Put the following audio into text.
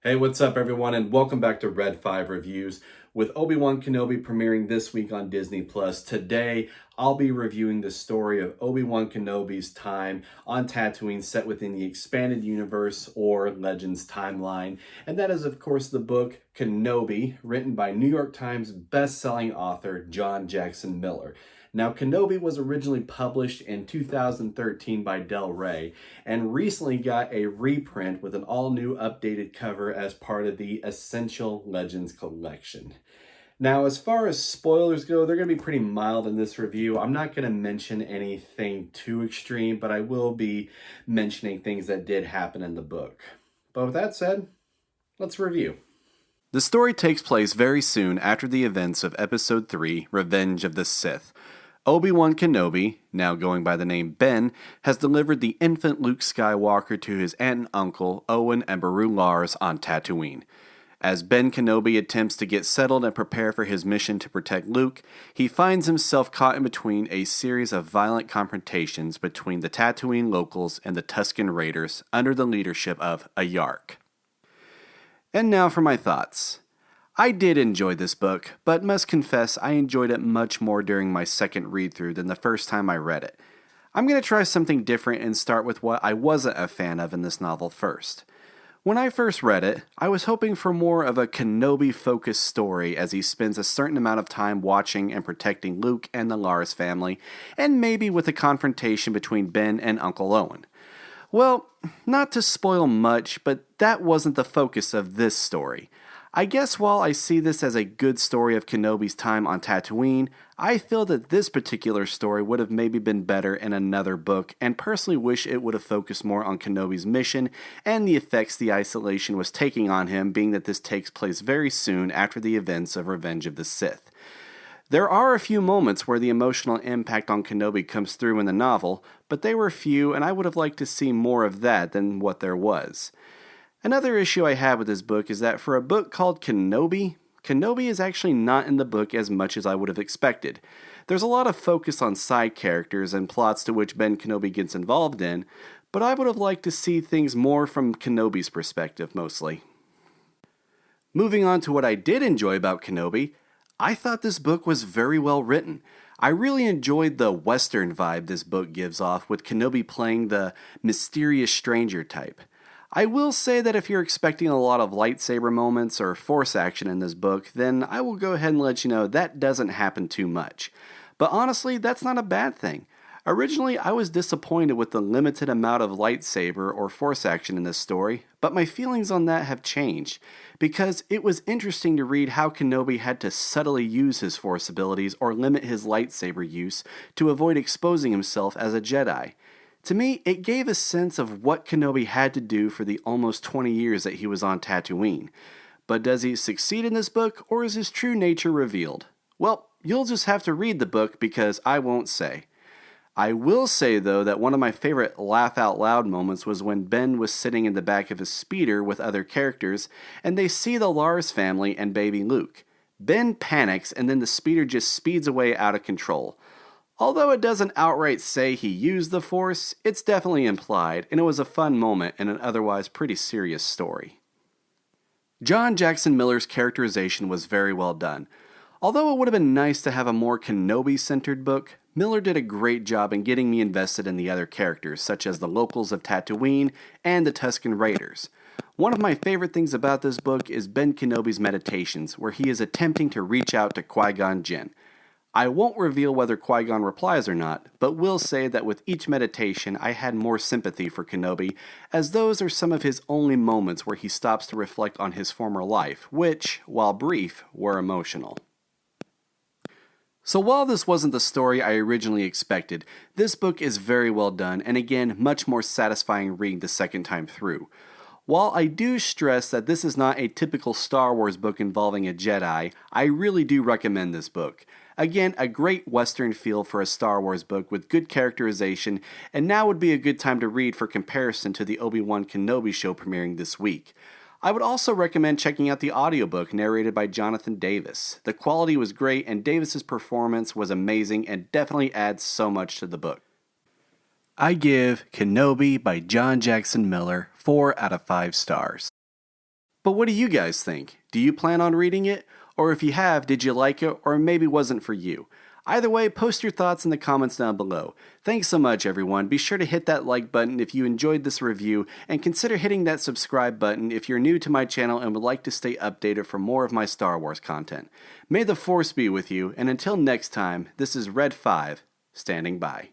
Hey, what's up, everyone, and welcome back to Red 5 Reviews. With Obi-Wan Kenobi premiering this week on Disney Plus, today I'll be reviewing the story of Obi-Wan Kenobi's time on Tatooine set within the expanded universe or Legends timeline. And that is, of course, the book Kenobi, written by New York Times best-selling author John Jackson Miller. Now, Kenobi was originally published in 2013 by Del Rey and recently got a reprint with an all-new updated cover as part of the Essential Legends collection. Now, as far as spoilers go, they're going to be pretty mild in this review. I'm not going to mention anything too extreme, but I will be mentioning things that did happen in the book. But with that said, let's review. The story takes place very soon after the events of Episode 3, Revenge of the Sith. Obi-Wan Kenobi, now going by the name Ben, has delivered the infant Luke Skywalker to his aunt and uncle, Owen and Beru Lars, on Tatooine. As Ben Kenobi attempts to get settled and prepare for his mission to protect Luke, he finds himself caught in between a series of violent confrontations between the Tatooine locals and the Tusken Raiders under the leadership of a Yark. And now for my thoughts. I did enjoy this book, but must confess I enjoyed it much more during my second read-through than the first time I read it. I'm going to try something different and start with what I wasn't a fan of in this novel first. When I first read it, I was hoping for more of a Kenobi-focused story as he spends a certain amount of time watching and protecting Luke and the Lars family, and maybe with a confrontation between Ben and Uncle Owen. Well, not to spoil much, but that wasn't the focus of this story. I guess while I see this as a good story of Kenobi's time on Tatooine, I feel that this particular story would have maybe been better in another book, and personally wish it would have focused more on Kenobi's mission and the effects the isolation was taking on him, being that this takes place very soon after the events of Revenge of the Sith. There are a few moments where the emotional impact on Kenobi comes through in the novel, but they were few, and I would have liked to see more of that than what there was. Another issue I have with this book is that for a book called Kenobi, Kenobi is actually not in the book as much as I would have expected. There's a lot of focus on side characters and plots to which Ben Kenobi gets involved in, but I would have liked to see things more from Kenobi's perspective mostly. Moving on to what I did enjoy about Kenobi, I thought this book was very well written. I really enjoyed the Western vibe this book gives off, with Kenobi playing the mysterious stranger type. I will say that if you're expecting a lot of lightsaber moments or force action in this book, then I will go ahead and let you know that doesn't happen too much. But honestly, that's not a bad thing. Originally, I was disappointed with the limited amount of lightsaber or force action in this story, but my feelings on that have changed, because it was interesting to read how Kenobi had to subtly use his force abilities or limit his lightsaber use to avoid exposing himself as a Jedi. To me, it gave a sense of what Kenobi had to do for the almost 20 years that he was on Tatooine. But does he succeed in this book, or is his true nature revealed? Well, you'll just have to read the book, because I won't say. I will say, though, that one of my favorite laugh-out-loud moments was when Ben was sitting in the back of his speeder with other characters, and they see the Lars family and baby Luke. Ben panics, and then the speeder just speeds away out of control. Although it doesn't outright say he used the Force, it's definitely implied, and it was a fun moment in an otherwise pretty serious story. John Jackson Miller's characterization was very well done. Although it would have been nice to have a more Kenobi-centered book, Miller did a great job in getting me invested in the other characters, such as the locals of Tatooine and the Tusken Raiders. One of my favorite things about this book is Ben Kenobi's meditations, where he is attempting to reach out to Qui-Gon Jinn. I won't reveal whether Qui-Gon replies or not, but will say that with each meditation I had more sympathy for Kenobi, as those are some of his only moments where he stops to reflect on his former life, which, while brief, were emotional. So while this wasn't the story I originally expected, this book is very well done, and again, much more satisfying reading the second time through. While I do stress that this is not a typical Star Wars book involving a Jedi, I really do recommend this book. Again, a great Western feel for a Star Wars book with good characterization, and now would be a good time to read for comparison to the Obi-Wan Kenobi show premiering this week. I would also recommend checking out the audiobook narrated by Jonathan Davis. The quality was great, and Davis's performance was amazing and definitely adds so much to the book. I give Kenobi by John Jackson Miller 4 out of 5 stars. But what do you guys think? Do you plan on reading it? Or if you have, did you like it or maybe wasn't for you? Either way, post your thoughts in the comments down below. Thanks so much, everyone. Be sure to hit that like button if you enjoyed this review, and consider hitting that subscribe button if you're new to my channel and would like to stay updated for more of my Star Wars content. May the Force be with you, and until next time, this is Red 5, standing by.